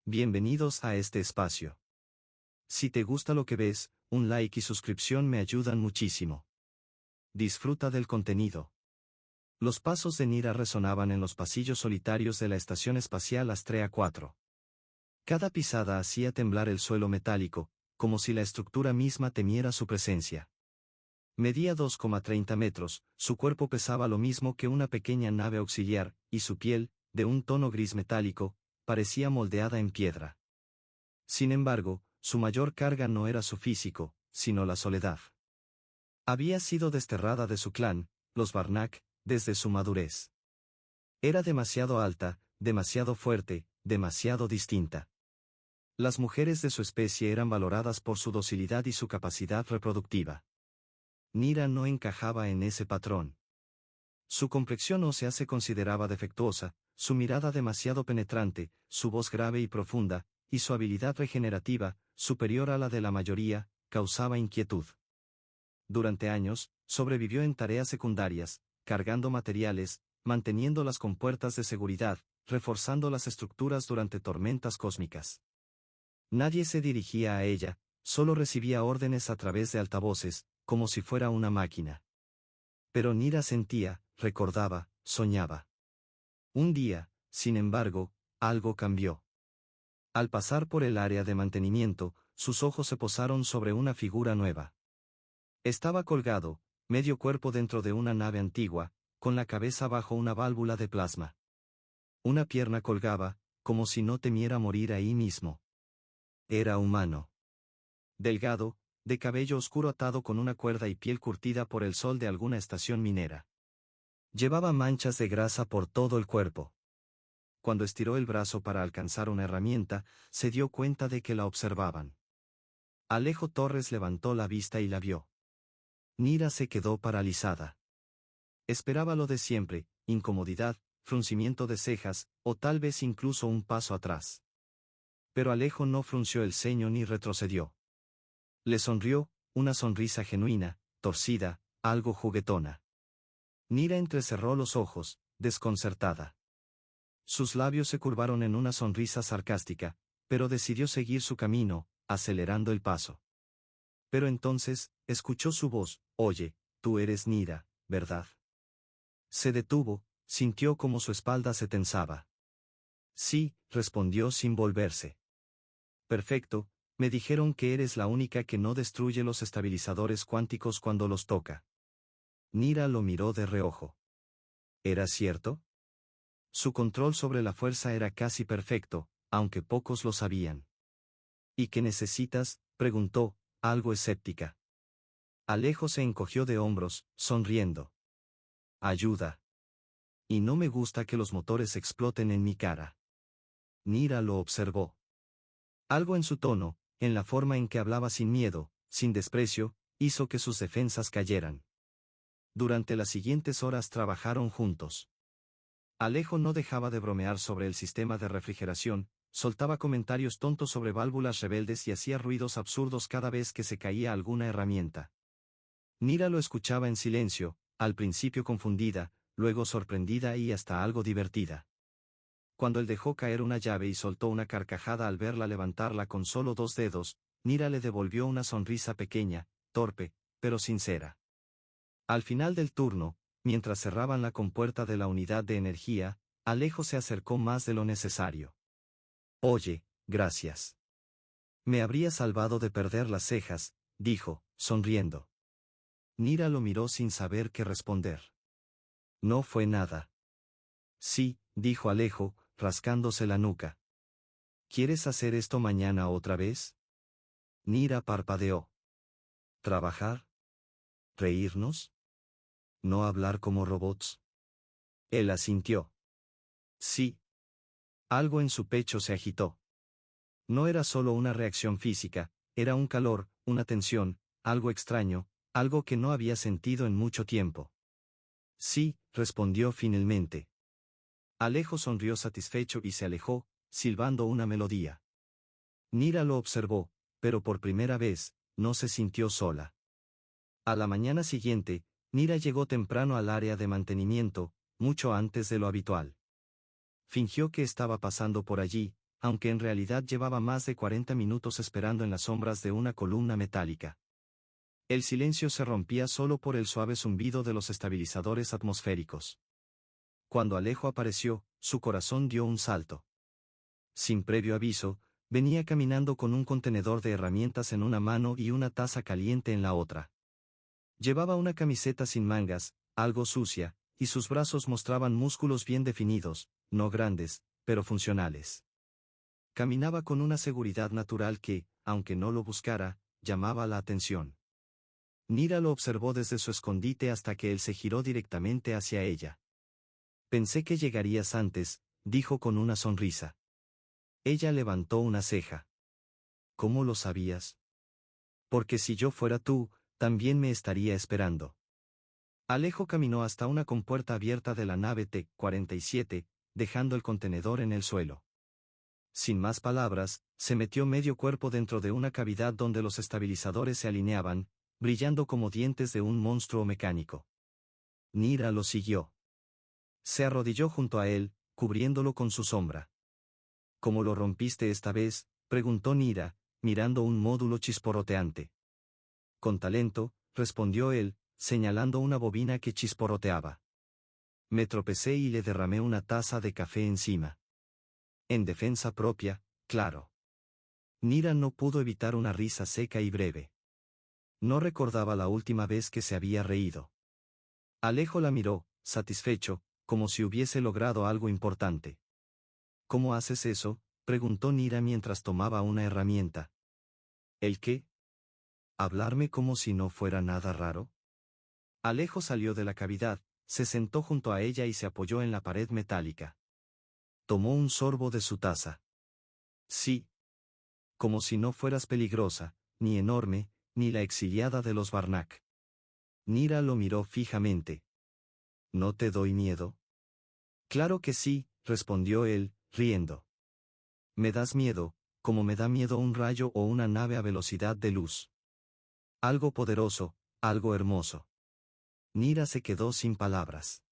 Bienvenidos a este espacio. Si te gusta lo que ves, un like y suscripción me ayudan muchísimo. Disfruta del contenido. Los pasos de Nira resonaban en los pasillos solitarios de la Estación Espacial Astrea 4. Cada pisada hacía temblar el suelo metálico, como si la estructura misma temiera su presencia. Medía 2,30 metros, su cuerpo pesaba lo mismo que una pequeña nave auxiliar, y su piel, de un tono gris metálico, parecía moldeada en piedra. Sin embargo, su mayor carga no era su físico, sino la soledad. Había sido desterrada de su clan, los Barnak, desde su madurez. Era demasiado alta, demasiado fuerte, demasiado distinta. Las mujeres de su especie eran valoradas por su docilidad y su capacidad reproductiva. Nira no encajaba en ese patrón. Su complexión ósea se consideraba defectuosa, su mirada demasiado penetrante, su voz grave y profunda, y su habilidad regenerativa, superior a la de la mayoría, causaba inquietud. Durante años, sobrevivió en tareas secundarias, cargando materiales, manteniendo las compuertas de seguridad, reforzando las estructuras durante tormentas cósmicas. Nadie se dirigía a ella, solo recibía órdenes a través de altavoces, como si fuera una máquina. Pero Nira sentía, recordaba, soñaba. Un día, sin embargo, algo cambió. Al pasar por el área de mantenimiento, sus ojos se posaron sobre una figura nueva. Estaba colgado, medio cuerpo dentro de una nave antigua, con la cabeza bajo una válvula de plasma. Una pierna colgaba, como si no temiera morir ahí mismo. Era humano. Delgado, de cabello oscuro atado con una cuerda y piel curtida por el sol de alguna estación minera. Llevaba manchas de grasa por todo el cuerpo. Cuando estiró el brazo para alcanzar una herramienta, se dio cuenta de que la observaban. Alejo Torres levantó la vista y la vio. Nira se quedó paralizada. Esperaba lo de siempre, incomodidad, fruncimiento de cejas, o tal vez incluso un paso atrás. Pero Alejo no frunció el ceño ni retrocedió. Le sonrió, una sonrisa genuina, torcida, algo juguetona. Nira entrecerró los ojos, desconcertada. Sus labios se curvaron en una sonrisa sarcástica, pero decidió seguir su camino, acelerando el paso. Pero entonces, escuchó su voz: «Oye, tú eres Nira, ¿verdad?». Se detuvo, sintió como su espalda se tensaba. «Sí», respondió sin volverse. «Perfecto, me dijeron que eres la única que no destruye los estabilizadores cuánticos cuando los toca». Nira lo miró de reojo. ¿Era cierto? Su control sobre la fuerza era casi perfecto, aunque pocos lo sabían. «¿Y qué necesitas?», preguntó, algo escéptica. Alejo se encogió de hombros, sonriendo. «Ayuda. Y no me gusta que los motores exploten en mi cara». Nira lo observó. Algo en su tono, en la forma en que hablaba sin miedo, sin desprecio, hizo que sus defensas cayeran. Durante las siguientes horas trabajaron juntos. Alejo no dejaba de bromear sobre el sistema de refrigeración, soltaba comentarios tontos sobre válvulas rebeldes y hacía ruidos absurdos cada vez que se caía alguna herramienta. Nira lo escuchaba en silencio, al principio confundida, luego sorprendida y hasta algo divertida. Cuando él dejó caer una llave y soltó una carcajada al verla levantarla con solo 2 dedos, Nira le devolvió una sonrisa pequeña, torpe, pero sincera. Al final del turno, mientras cerraban la compuerta de la unidad de energía, Alejo se acercó más de lo necesario. «Oye, gracias. Me habría salvado de perder las cejas», dijo, sonriendo. Nira lo miró sin saber qué responder. «No fue nada». «Sí», dijo Alejo, rascándose la nuca. «¿Quieres hacer esto mañana otra vez?». Nira parpadeó. «¿Trabajar? ¿Reírnos? ¿No hablar como robots?». Él asintió. «Sí». Algo en su pecho se agitó. No era solo una reacción física, era un calor, una tensión, algo extraño, algo que no había sentido en mucho tiempo. «Sí», respondió finalmente. Alejo sonrió satisfecho y se alejó, silbando una melodía. Nira lo observó, pero por primera vez, no se sintió sola. A la mañana siguiente, Nira llegó temprano al área de mantenimiento, mucho antes de lo habitual. Fingió que estaba pasando por allí, aunque en realidad llevaba más de 40 minutos esperando en las sombras de una columna metálica. El silencio se rompía solo por el suave zumbido de los estabilizadores atmosféricos. Cuando Alejo apareció, su corazón dio un salto. Sin previo aviso, venía caminando con un contenedor de herramientas en una mano y una taza caliente en la otra. Llevaba una camiseta sin mangas, algo sucia, y sus brazos mostraban músculos bien definidos, no grandes, pero funcionales. Caminaba con una seguridad natural que, aunque no lo buscara, llamaba la atención. Nira lo observó desde su escondite hasta que él se giró directamente hacia ella. Pensé que llegarías antes, dijo con una sonrisa. Ella levantó una ceja. ¿Cómo lo sabías? Porque si yo fuera tú, también me estaría esperando. Alejo caminó hasta una compuerta abierta de la nave T-47, dejando el contenedor en el suelo. Sin más palabras, se metió medio cuerpo dentro de una cavidad donde los estabilizadores se alineaban, brillando como dientes de un monstruo mecánico. Nira lo siguió. Se arrodilló junto a él, cubriéndolo con su sombra. ¿Cómo lo rompiste esta vez?, preguntó Nira, mirando un módulo chisporroteante. Con talento, respondió él, señalando una bobina que chisporroteaba. Me tropecé y le derramé una taza de café encima. En defensa propia, claro. Nira no pudo evitar una risa seca y breve. No recordaba la última vez que se había reído. Alejo la miró, satisfecho, como si hubiese logrado algo importante. ¿Cómo haces eso?, preguntó Nira mientras tomaba una herramienta. ¿El qué? ¿Hablarme como si no fuera nada raro? Alejo salió de la cavidad, se sentó junto a ella y se apoyó en la pared metálica. Tomó un sorbo de su taza. Sí. Como si no fueras peligrosa, ni enorme, ni la exiliada de los Barnack. Nira lo miró fijamente. ¿No te doy miedo? Claro que sí, respondió él, riendo. Me das miedo, como me da miedo un rayo o una nave a velocidad de luz. Algo poderoso, algo hermoso. Nira se quedó sin palabras.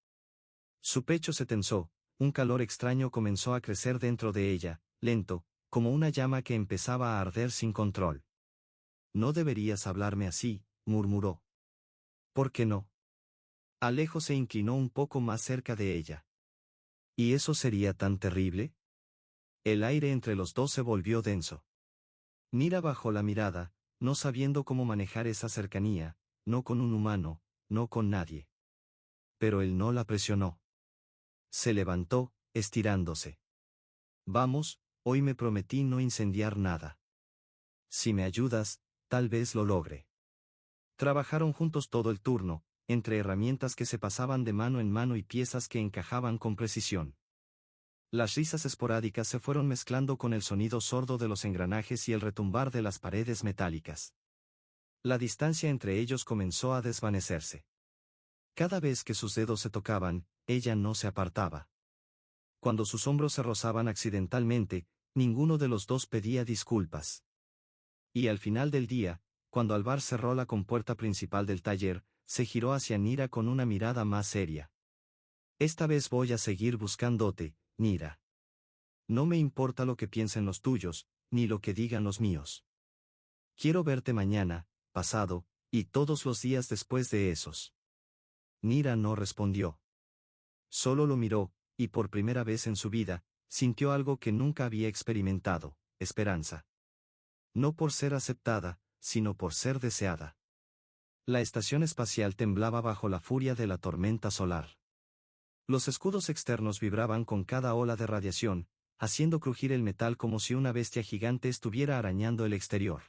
Su pecho se tensó, un calor extraño comenzó a crecer dentro de ella, lento, como una llama que empezaba a arder sin control. No deberías hablarme así, murmuró. ¿Por qué no? Alejo se inclinó un poco más cerca de ella. ¿Y eso sería tan terrible? El aire entre los dos se volvió denso. Nira bajó la mirada, no sabiendo cómo manejar esa cercanía, no con un humano, no con nadie. Pero él no la presionó. Se levantó, estirándose. Vamos, hoy me prometí no incendiar nada. Si me ayudas, tal vez lo logre. Trabajaron juntos todo el turno, entre herramientas que se pasaban de mano en mano y piezas que encajaban con precisión. Las risas esporádicas se fueron mezclando con el sonido sordo de los engranajes y el retumbar de las paredes metálicas. La distancia entre ellos comenzó a desvanecerse. Cada vez que sus dedos se tocaban, ella no se apartaba. Cuando sus hombros se rozaban accidentalmente, ninguno de los dos pedía disculpas. Y al final del día, cuando Alvar cerró la compuerta principal del taller, se giró hacia Nira con una mirada más seria. Esta vez voy a seguir buscándote, Nira. No me importa lo que piensen los tuyos, ni lo que digan los míos. Quiero verte mañana, pasado, y todos los días después de esos. Nira no respondió. Solo lo miró, y por primera vez en su vida, sintió algo que nunca había experimentado, esperanza. No por ser aceptada, sino por ser deseada. La estación espacial temblaba bajo la furia de la tormenta solar. Los escudos externos vibraban con cada ola de radiación, haciendo crujir el metal como si una bestia gigante estuviera arañando el exterior.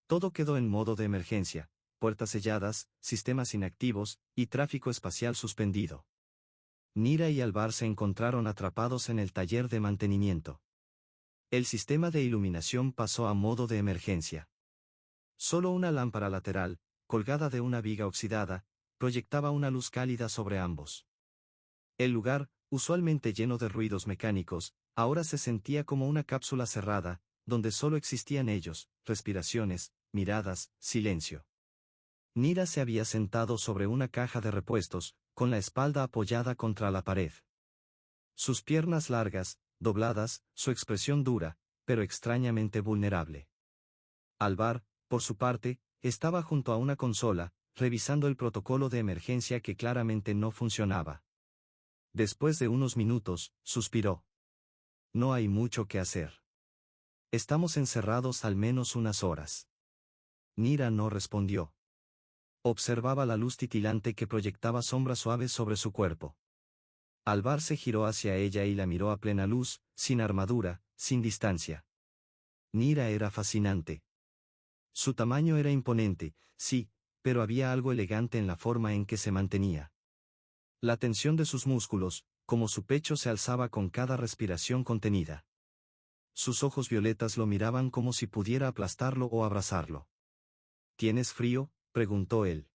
Todo quedó en modo de emergencia, puertas selladas, sistemas inactivos, y tráfico espacial suspendido. Nira y Alvar se encontraron atrapados en el taller de mantenimiento. El sistema de iluminación pasó a modo de emergencia. Solo una lámpara lateral, colgada de una viga oxidada, proyectaba una luz cálida sobre ambos. El lugar, usualmente lleno de ruidos mecánicos, ahora se sentía como una cápsula cerrada, donde solo existían ellos, respiraciones, miradas, silencio. Nira se había sentado sobre una caja de repuestos, con la espalda apoyada contra la pared. Sus piernas largas, dobladas, su expresión dura, pero extrañamente vulnerable. Alvar, por su parte, estaba junto a una consola, revisando el protocolo de emergencia que claramente no funcionaba. Después de unos minutos, suspiró. No hay mucho que hacer. Estamos encerrados al menos unas horas. Nira no respondió. Observaba la luz titilante que proyectaba sombras suaves sobre su cuerpo. Alvar se giró hacia ella y la miró a plena luz, sin armadura, sin distancia. Nira era fascinante. Su tamaño era imponente, sí, pero había algo elegante en la forma en que se mantenía. La tensión de sus músculos, como su pecho se alzaba con cada respiración contenida. Sus ojos violetas lo miraban como si pudiera aplastarlo o abrazarlo. ¿Tienes frío?, preguntó él.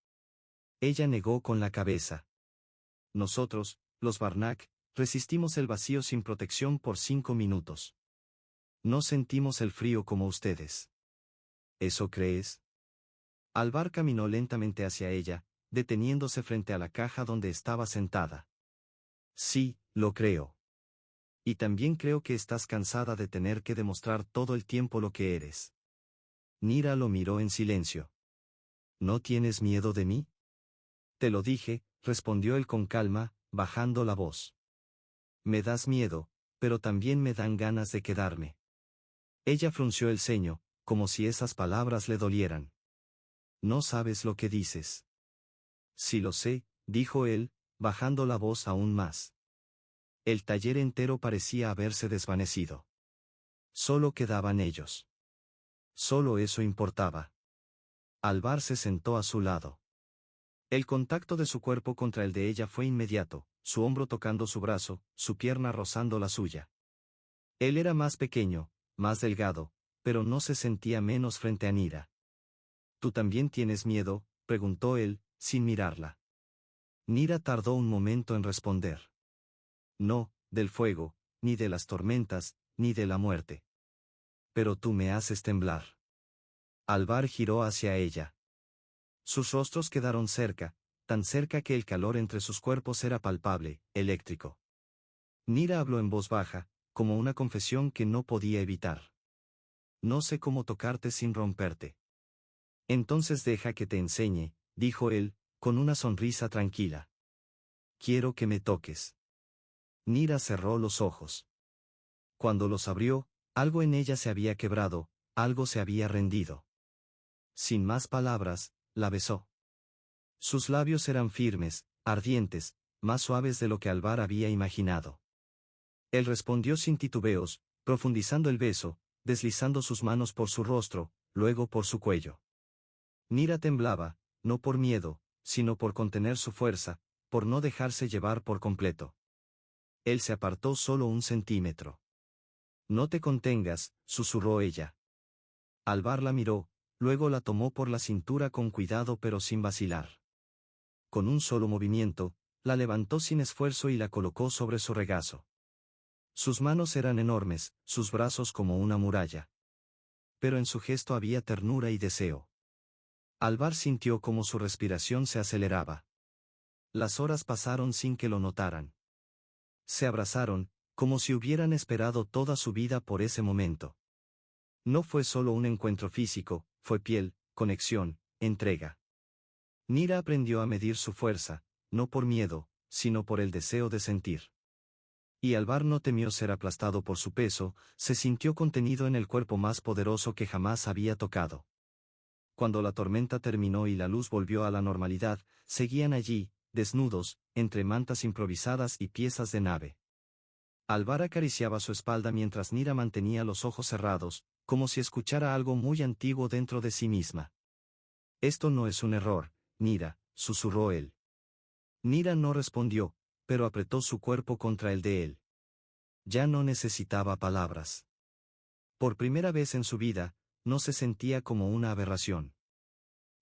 Ella negó con la cabeza. Nosotros, los Varnak, resistimos el vacío sin protección por 5 minutos. No sentimos el frío como ustedes. ¿Eso crees? Alvar caminó lentamente hacia ella, deteniéndose frente a la caja donde estaba sentada. Sí, lo creo. Y también creo que estás cansada de tener que demostrar todo el tiempo lo que eres. Nira lo miró en silencio. ¿No tienes miedo de mí? Te lo dije, respondió él con calma, bajando la voz. Me das miedo, pero también me dan ganas de quedarme. Ella frunció el ceño, como si esas palabras le dolieran. No sabes lo que dices. Sí lo sé, dijo él, bajando la voz aún más. El taller entero parecía haberse desvanecido. Solo quedaban ellos. Solo eso importaba. Alvar se sentó a su lado. El contacto de su cuerpo contra el de ella fue inmediato, su hombro tocando su brazo, su pierna rozando la suya. Él era más pequeño, más delgado, pero no se sentía menos frente a Nira. ¿Tú también tienes miedo?, preguntó él, sin mirarla. Nira tardó un momento en responder. No, del fuego, ni de las tormentas, ni de la muerte. Pero tú me haces temblar. Alvar giró hacia ella. Sus rostros quedaron cerca, tan cerca que el calor entre sus cuerpos era palpable, eléctrico. Nira habló en voz baja, como una confesión que no podía evitar. No sé cómo tocarte sin romperte. Entonces deja que te enseñe, dijo él, con una sonrisa tranquila. Quiero que me toques. Nira cerró los ojos. Cuando los abrió, algo en ella se había quebrado, algo se había rendido. Sin más palabras, la besó. Sus labios eran firmes, ardientes, más suaves de lo que Alvar había imaginado. Él respondió sin titubeos, profundizando el beso, deslizando sus manos por su rostro, luego por su cuello. Nira temblaba, no por miedo, sino por contener su fuerza, por no dejarse llevar por completo. Él se apartó solo 1 centímetro. No te contengas, susurró ella. Alvar la miró, luego la tomó por la cintura con cuidado pero sin vacilar. Con un solo movimiento, la levantó sin esfuerzo y la colocó sobre su regazo. Sus manos eran enormes, sus brazos como una muralla. Pero en su gesto había ternura y deseo. Alvar sintió como su respiración se aceleraba. Las horas pasaron sin que lo notaran. Se abrazaron, como si hubieran esperado toda su vida por ese momento. No fue solo un encuentro físico, fue piel, conexión, entrega. Nira aprendió a medir su fuerza, no por miedo, sino por el deseo de sentir. Y Alvar no temió ser aplastado por su peso, se sintió contenido en el cuerpo más poderoso que jamás había tocado. Cuando la tormenta terminó y la luz volvió a la normalidad, seguían allí, desnudos, entre mantas improvisadas y piezas de nave. Alvar acariciaba su espalda mientras Nira mantenía los ojos cerrados, como si escuchara algo muy antiguo dentro de sí misma. Esto no es un error, Nira, susurró él. Nira no respondió, pero apretó su cuerpo contra el de él. Ya no necesitaba palabras. Por primera vez en su vida, no se sentía como una aberración.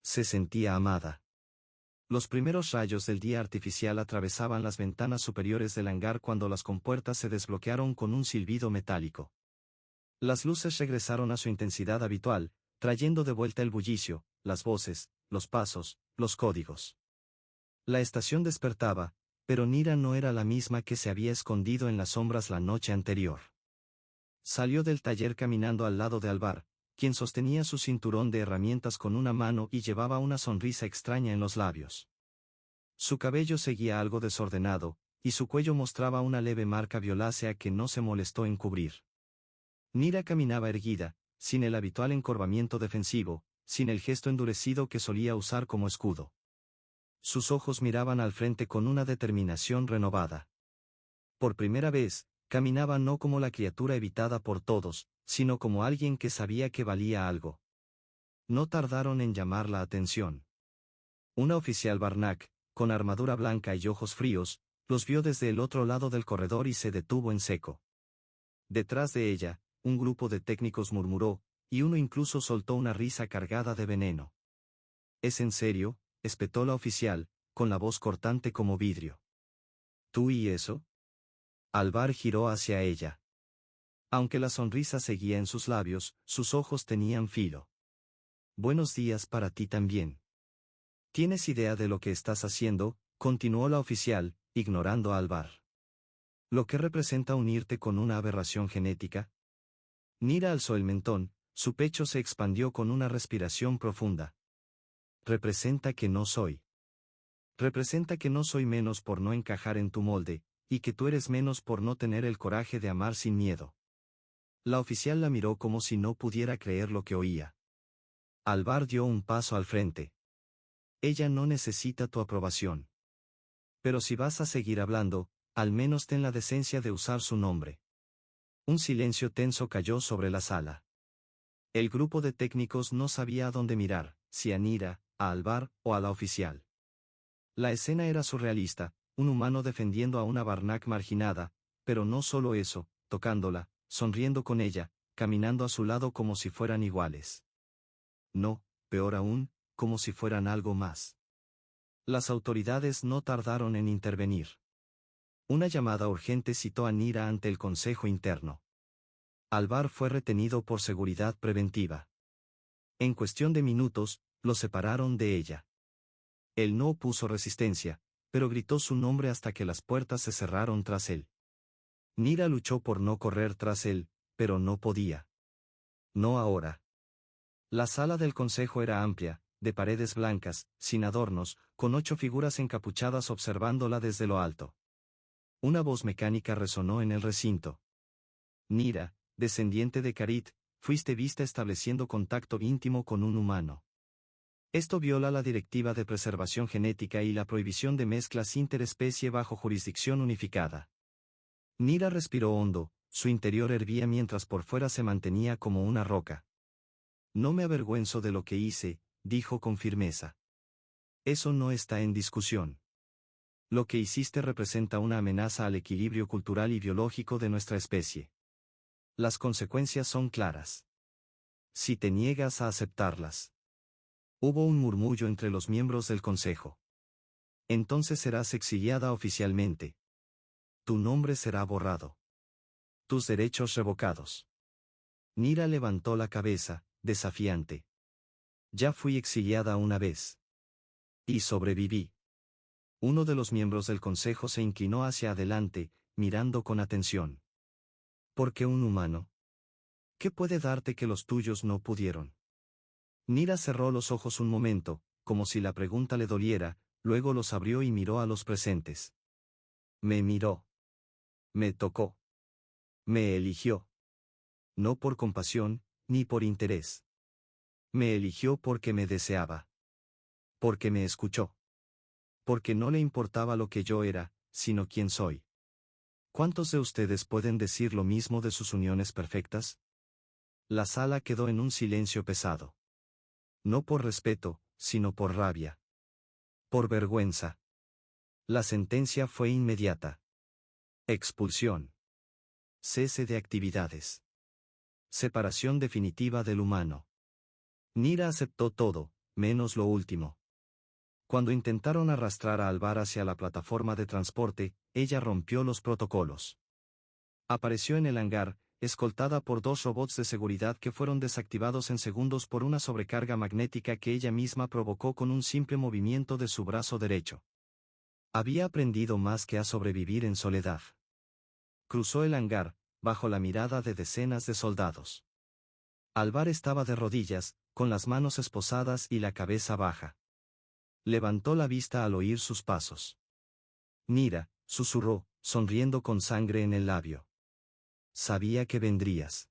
Se sentía amada. Los primeros rayos del día artificial atravesaban las ventanas superiores del hangar cuando las compuertas se desbloquearon con un silbido metálico. Las luces regresaron a su intensidad habitual, trayendo de vuelta el bullicio, las voces, los pasos, los códigos. La estación despertaba, pero Nira no era la misma que se había escondido en las sombras la noche anterior. Salió del taller caminando al lado de Alvar, quien sostenía su cinturón de herramientas con una mano y llevaba una sonrisa extraña en los labios. Su cabello seguía algo desordenado, y su cuello mostraba una leve marca violácea que no se molestó en cubrir. Nira caminaba erguida, sin el habitual encorvamiento defensivo, sin el gesto endurecido que solía usar como escudo. Sus ojos miraban al frente con una determinación renovada. Por primera vez, caminaba no como la criatura evitada por todos, sino como alguien que sabía que valía algo. No tardaron en llamar la atención. Una oficial Barnack, con armadura blanca y ojos fríos, los vio desde el otro lado del corredor y se detuvo en seco. Detrás de ella, un grupo de técnicos murmuró, y uno incluso soltó una risa cargada de veneno. ¿Es en serio?, espetó la oficial, con la voz cortante como vidrio. ¿Tú y eso? Alvar giró hacia ella. Aunque la sonrisa seguía en sus labios, sus ojos tenían filo. Buenos días para ti también. ¿Tienes idea de lo que estás haciendo?, continuó la oficial, ignorando a Alvar. ¿Lo que representa unirte con una aberración genética? Nira alzó el mentón, su pecho se expandió con una respiración profunda. Representa que no soy. Representa que no soy menos por no encajar en tu molde, y que tú eres menos por no tener el coraje de amar sin miedo. La oficial la miró como si no pudiera creer lo que oía. Alvar dio un paso al frente. Ella no necesita tu aprobación. Pero si vas a seguir hablando, al menos ten la decencia de usar su nombre. Un silencio tenso cayó sobre la sala. El grupo de técnicos no sabía a dónde mirar, si a Nira, a Alvar o a la oficial. La escena era surrealista, un humano defendiendo a una Barnack marginada, pero no solo eso, tocándola, sonriendo con ella, caminando a su lado como si fueran iguales. No, peor aún, como si fueran algo más. Las autoridades no tardaron en intervenir. Una llamada urgente citó a Nira ante el Consejo Interno. Alvar fue retenido por seguridad preventiva. En cuestión de minutos, lo separaron de ella. Él no opuso resistencia, pero gritó su nombre hasta que las puertas se cerraron tras él. Nira luchó por no correr tras él, pero no podía. No ahora. La sala del consejo era amplia, de paredes blancas, sin adornos, con 8 figuras encapuchadas observándola desde lo alto. Una voz mecánica resonó en el recinto. Nira, descendiente de Carit, fuiste vista estableciendo contacto íntimo con un humano. Esto viola la Directiva de Preservación Genética y la prohibición de mezclas interespecie bajo jurisdicción unificada. Nira respiró hondo, su interior hervía mientras por fuera se mantenía como una roca. No me avergüenzo de lo que hice, dijo con firmeza. Eso no está en discusión. Lo que hiciste representa una amenaza al equilibrio cultural y biológico de nuestra especie. Las consecuencias son claras. Si te niegas a aceptarlas. Hubo un murmullo entre los miembros del consejo. Entonces serás exiliada oficialmente. Tu nombre será borrado. Tus derechos revocados. Nira levantó la cabeza, desafiante. Ya fui exiliada una vez. Y sobreviví. Uno de los miembros del consejo se inclinó hacia adelante, mirando con atención. ¿Por qué un humano? ¿Qué puede darte que los tuyos no pudieron? Nira cerró los ojos un momento, como si la pregunta le doliera, luego los abrió y miró a los presentes. Me miró. Me tocó. Me eligió. No por compasión, ni por interés. Me eligió porque me deseaba. Porque me escuchó. Porque no le importaba lo que yo era, sino quién soy. ¿Cuántos de ustedes pueden decir lo mismo de sus uniones perfectas? La sala quedó en un silencio pesado. No por respeto, sino por rabia. Por vergüenza. La sentencia fue inmediata. Expulsión. Cese de actividades. Separación definitiva del humano. Nira aceptó todo, menos lo último. Cuando intentaron arrastrar a Alvar hacia la plataforma de transporte, ella rompió los protocolos. Apareció en el hangar, escoltada por 2 robots de seguridad que fueron desactivados en segundos por una sobrecarga magnética que ella misma provocó con un simple movimiento de su brazo derecho. Había aprendido más que a sobrevivir en soledad. Cruzó el hangar, bajo la mirada de decenas de soldados. Alvar estaba de rodillas, con las manos esposadas y la cabeza baja. Levantó la vista al oír sus pasos. Nira, susurró, sonriendo con sangre en el labio. Sabía que vendrías.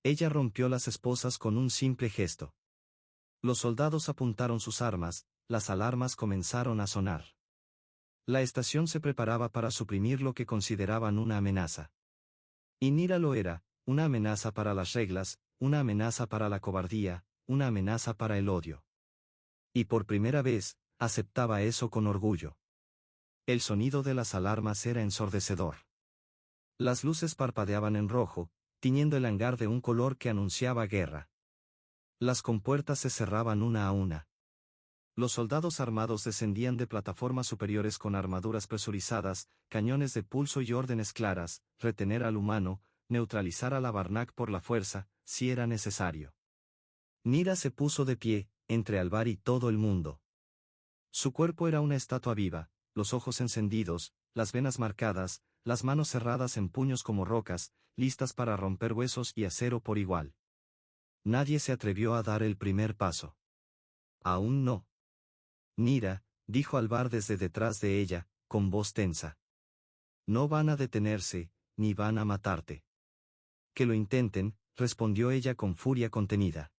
Ella rompió las esposas con un simple gesto. Los soldados apuntaron sus armas, las alarmas comenzaron a sonar. La estación se preparaba para suprimir lo que consideraban una amenaza. Y Nira lo era, una amenaza para las reglas, una amenaza para la cobardía, una amenaza para el odio. Y por primera vez, aceptaba eso con orgullo. El sonido de las alarmas era ensordecedor. Las luces parpadeaban en rojo, tiñendo el hangar de un color que anunciaba guerra. Las compuertas se cerraban una a una. Los soldados armados descendían de plataformas superiores con armaduras presurizadas, cañones de pulso y órdenes claras: retener al humano, neutralizar a la Varnak por la fuerza, si era necesario. Nira se puso de pie, entre Alvar y todo el mundo. Su cuerpo era una estatua viva, los ojos encendidos, las venas marcadas, las manos cerradas en puños como rocas, listas para romper huesos y acero por igual. Nadie se atrevió a dar el primer paso. Aún no. Nira, dijo Alvar desde detrás de ella, con voz tensa. No van a detenerse, ni van a matarte. Que lo intenten, respondió ella con furia contenida.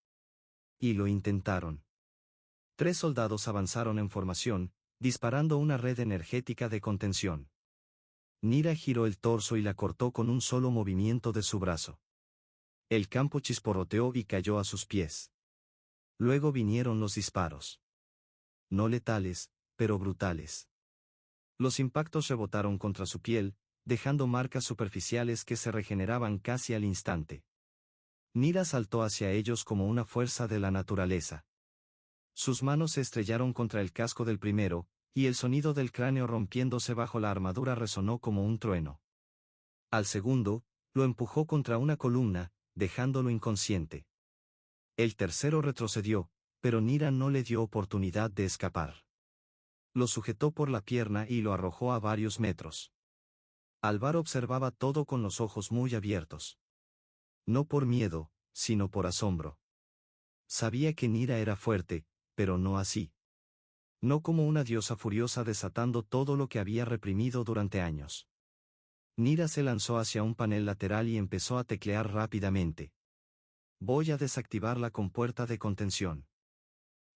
Y lo intentaron. 3 soldados avanzaron en formación, disparando una red energética de contención. Nira giró el torso y la cortó con un solo movimiento de su brazo. El campo chisporroteó y cayó a sus pies. Luego vinieron los disparos. No letales, pero brutales. Los impactos rebotaron contra su piel, dejando marcas superficiales que se regeneraban casi al instante. Nira saltó hacia ellos como una fuerza de la naturaleza. Sus manos se estrellaron contra el casco del primero, y el sonido del cráneo rompiéndose bajo la armadura resonó como un trueno. Al segundo, lo empujó contra una columna, dejándolo inconsciente. El tercero retrocedió, pero Nira no le dio oportunidad de escapar. Lo sujetó por la pierna y lo arrojó a varios metros. Alvar observaba todo con los ojos muy abiertos. No por miedo, sino por asombro. Sabía que Nira era fuerte, pero no así. No como una diosa furiosa desatando todo lo que había reprimido durante años. Nira se lanzó hacia un panel lateral y empezó a teclear rápidamente. Voy a desactivar la compuerta de contención.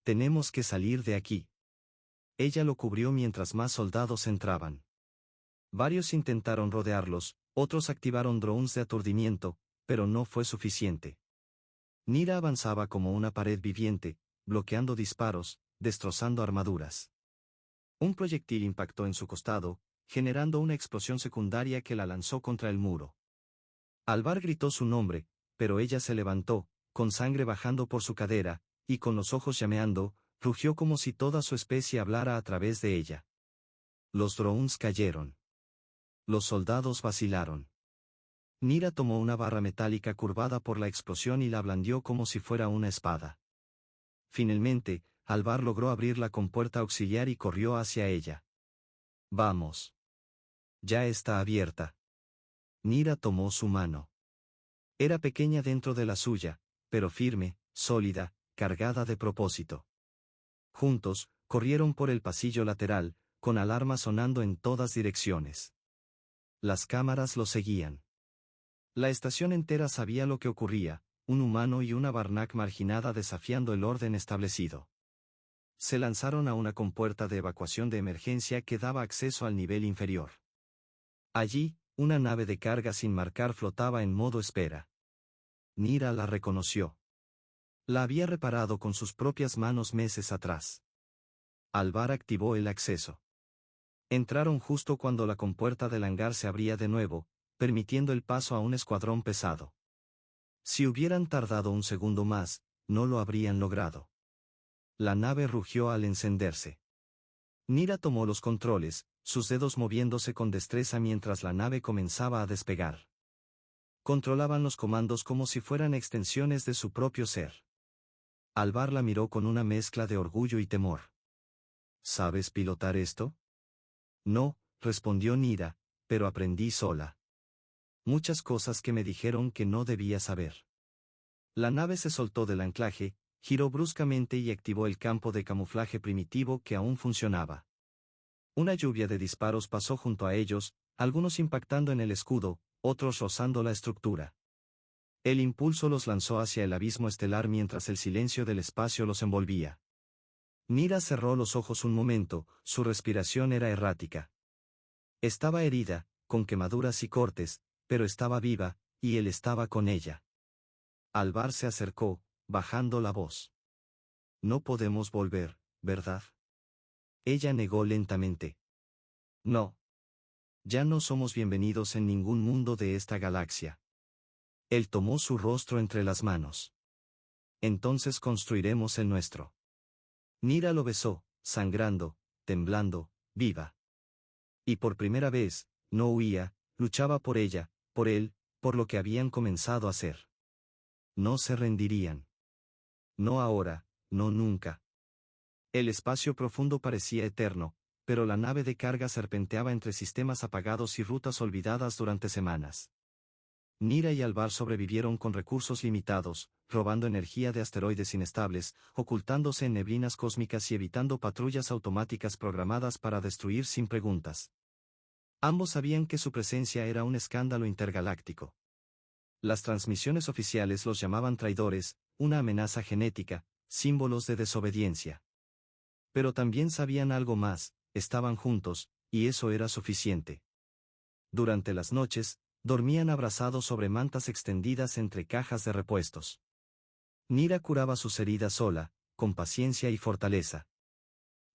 Tenemos que salir de aquí. Ella lo cubrió mientras más soldados entraban. Varios intentaron rodearlos, otros activaron drones de aturdimiento, pero no fue suficiente. Nira avanzaba como una pared viviente, bloqueando disparos, destrozando armaduras. Un proyectil impactó en su costado, generando una explosión secundaria que la lanzó contra el muro. Alvar gritó su nombre, pero ella se levantó, con sangre bajando por su cadera, y con los ojos llameando, rugió como si toda su especie hablara a través de ella. Los drones cayeron. Los soldados vacilaron. Nira tomó una barra metálica curvada por la explosión y la blandió como si fuera una espada. Finalmente, Alvar logró abrir la compuerta auxiliar y corrió hacia ella. Vamos. Ya está abierta. Nira tomó su mano. Era pequeña dentro de la suya, pero firme, sólida, cargada de propósito. Juntos, corrieron por el pasillo lateral, con alarmas sonando en todas direcciones. Las cámaras lo seguían. La estación entera sabía lo que ocurría, un humano y una Varnak marginada desafiando el orden establecido. Se lanzaron a una compuerta de evacuación de emergencia que daba acceso al nivel inferior. Allí, una nave de carga sin marcar flotaba en modo espera. Nira la reconoció. La había reparado con sus propias manos meses atrás. Alvar activó el acceso. Entraron justo cuando la compuerta del hangar se abría de nuevo, permitiendo el paso a un escuadrón pesado. Si hubieran tardado un segundo más, no lo habrían logrado. La nave rugió al encenderse. Nira tomó los controles, sus dedos moviéndose con destreza mientras la nave comenzaba a despegar. Controlaban los comandos como si fueran extensiones de su propio ser. Alvar la miró con una mezcla de orgullo y temor. ¿Sabes pilotar esto? No, respondió Nira, pero aprendí sola. Muchas cosas que me dijeron que no debía saber. La nave se soltó del anclaje, giró bruscamente y activó el campo de camuflaje primitivo que aún funcionaba. Una lluvia de disparos pasó junto a ellos, algunos impactando en el escudo, otros rozando la estructura. El impulso los lanzó hacia el abismo estelar mientras el silencio del espacio los envolvía. Mira cerró los ojos un momento, su respiración era errática. Estaba herida, con quemaduras y cortes, pero estaba viva, y él estaba con ella. Alvar se acercó, bajando la voz. No podemos volver, ¿verdad? Ella negó lentamente. No. Ya no somos bienvenidos en ningún mundo de esta galaxia. Él tomó su rostro entre las manos. Entonces construiremos el nuestro. Nira lo besó, sangrando, temblando, viva. Y por primera vez, no huía, luchaba por ella, por él, por lo que habían comenzado a hacer. No se rendirían. No ahora, no nunca. El espacio profundo parecía eterno, pero la nave de carga serpenteaba entre sistemas apagados y rutas olvidadas durante semanas. Nira y Alvar sobrevivieron con recursos limitados, robando energía de asteroides inestables, ocultándose en neblinas cósmicas y evitando patrullas automáticas programadas para destruir sin preguntas. Ambos sabían que su presencia era un escándalo intergaláctico. Las transmisiones oficiales los llamaban traidores, una amenaza genética, símbolos de desobediencia. Pero también sabían algo más, estaban juntos, y eso era suficiente. Durante las noches, dormían abrazados sobre mantas extendidas entre cajas de repuestos. Nira curaba sus heridas sola, con paciencia y fortaleza.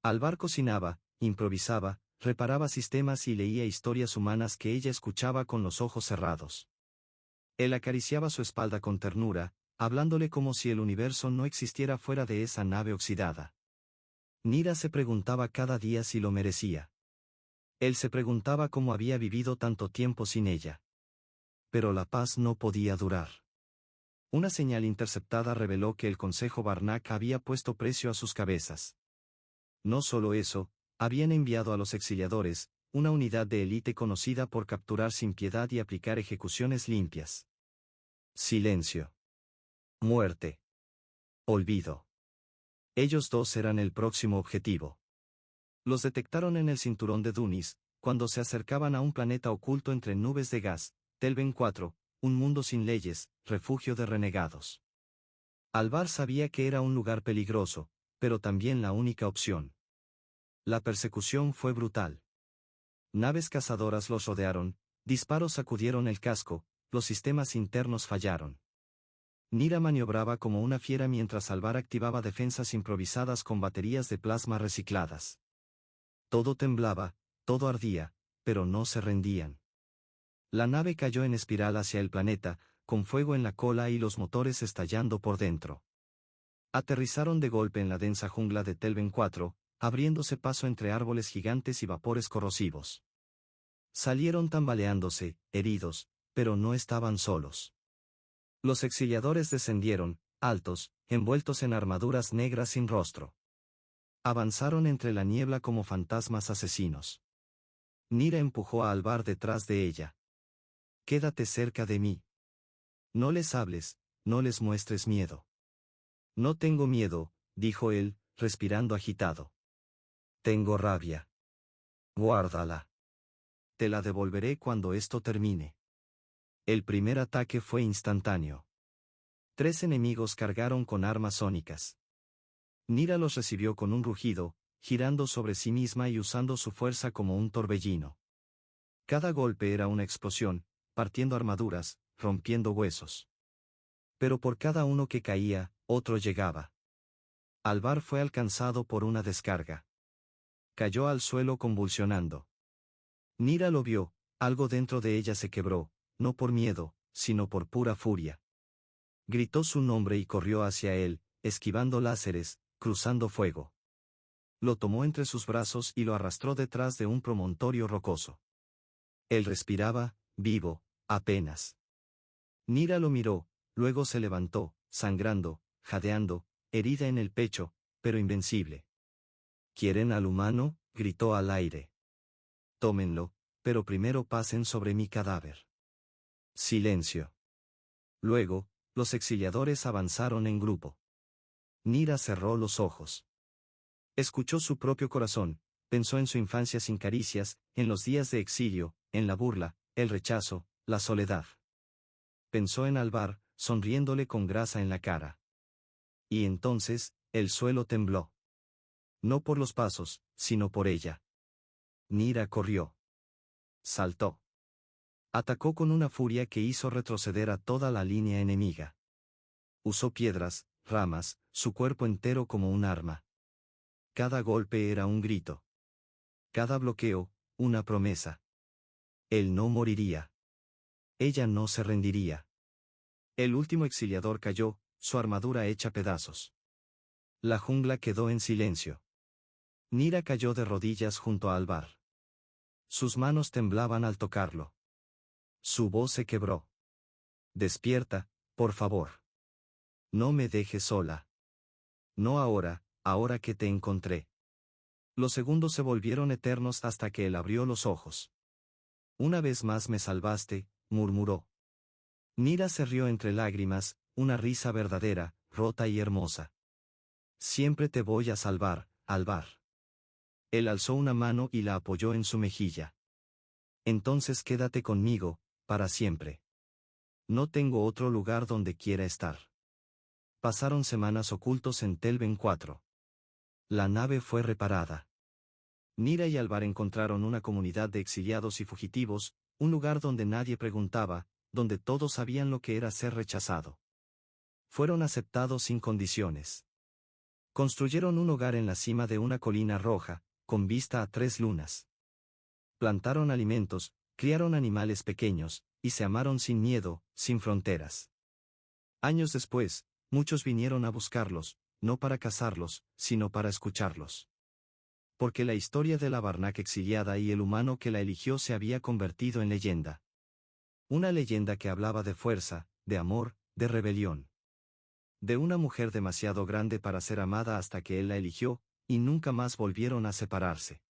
Alvar cocinaba, improvisaba, reparaba sistemas y leía historias humanas que ella escuchaba con los ojos cerrados. Él acariciaba su espalda con ternura, hablándole como si el universo no existiera fuera de esa nave oxidada. Nira se preguntaba cada día si lo merecía. Él se preguntaba cómo había vivido tanto tiempo sin ella. Pero la paz no podía durar. Una señal interceptada reveló que el Consejo Barnac había puesto precio a sus cabezas. No solo eso, habían enviado a los exiliadores, una unidad de élite conocida por capturar sin piedad y aplicar ejecuciones limpias. Silencio. Muerte. Olvido. Ellos dos eran el próximo objetivo. Los detectaron en el cinturón de Dunis, cuando se acercaban a un planeta oculto entre nubes de gas, Telven 4, un mundo sin leyes, refugio de renegados. Alvar sabía que era un lugar peligroso, pero también la única opción. La persecución fue brutal. Naves cazadoras los rodearon, disparos sacudieron el casco, los sistemas internos fallaron. Nira maniobraba como una fiera mientras Alvar activaba defensas improvisadas con baterías de plasma recicladas. Todo temblaba, todo ardía, pero no se rendían. La nave cayó en espiral hacia el planeta, con fuego en la cola y los motores estallando por dentro. Aterrizaron de golpe en la densa jungla de Telven 4, abriéndose paso entre árboles gigantes y vapores corrosivos. Salieron tambaleándose, heridos, pero no estaban solos. Los exiliadores descendieron, altos, envueltos en armaduras negras sin rostro. Avanzaron entre la niebla como fantasmas asesinos. Nira empujó a Alvar detrás de ella. Quédate cerca de mí. No les hables, no les muestres miedo. No tengo miedo, dijo él, respirando agitado. Tengo rabia. Guárdala. Te la devolveré cuando esto termine. El primer ataque fue instantáneo. 3 enemigos cargaron con armas sónicas. Nira los recibió con un rugido, girando sobre sí misma y usando su fuerza como un torbellino. Cada golpe era una explosión, partiendo armaduras, rompiendo huesos. Pero por cada uno que caía, otro llegaba. Alvar fue alcanzado por una descarga. Cayó al suelo convulsionando. Nira lo vio, algo dentro de ella se quebró, no por miedo, sino por pura furia. Gritó su nombre y corrió hacia él, esquivando láseres, cruzando fuego. Lo tomó entre sus brazos y lo arrastró detrás de un promontorio rocoso. Él respiraba, vivo, apenas. Nira lo miró, luego se levantó, sangrando, jadeando, herida en el pecho, pero invencible. ¿Quieren al humano?, gritó al aire. Tómenlo, pero primero pasen sobre mi cadáver. Silencio. Luego, los exiliadores avanzaron en grupo. Nira cerró los ojos. Escuchó su propio corazón, pensó en su infancia sin caricias, en los días de exilio, en la burla, el rechazo, la soledad. Pensó en Alvar, sonriéndole con grasa en la cara. Y entonces, el suelo tembló. No por los pasos, sino por ella. Nira corrió. Saltó. Atacó con una furia que hizo retroceder a toda la línea enemiga. Usó piedras, ramas, su cuerpo entero como un arma. Cada golpe era un grito. Cada bloqueo, una promesa. Él no moriría. Ella no se rendiría. El último exiliador cayó, su armadura hecha pedazos. La jungla quedó en silencio. Nira cayó de rodillas junto a Alvar. Sus manos temblaban al tocarlo. Su voz se quebró. Despierta, por favor. No me dejes sola. No ahora, ahora que te encontré. Los segundos se volvieron eternos hasta que él abrió los ojos. Una vez más me salvaste, murmuró. Nira se rió entre lágrimas, una risa verdadera, rota y hermosa. Siempre te voy a salvar, Alvar. Él alzó una mano y la apoyó en su mejilla. Entonces quédate conmigo, para siempre. No tengo otro lugar donde quiera estar. Pasaron semanas ocultos en Telven 4. La nave fue reparada. Nira y Alvar encontraron una comunidad de exiliados y fugitivos, un lugar donde nadie preguntaba, donde todos sabían lo que era ser rechazado. Fueron aceptados sin condiciones. Construyeron un hogar en la cima de una colina roja, con vista a 3 lunas. Plantaron alimentos, criaron animales pequeños, y se amaron sin miedo, sin fronteras. Años después, muchos vinieron a buscarlos, no para cazarlos, sino para escucharlos. Porque la historia de la Varnac exiliada y el humano que la eligió se había convertido en leyenda. Una leyenda que hablaba de fuerza, de amor, de rebelión. De una mujer demasiado grande para ser amada hasta que él la eligió, y nunca más volvieron a separarse.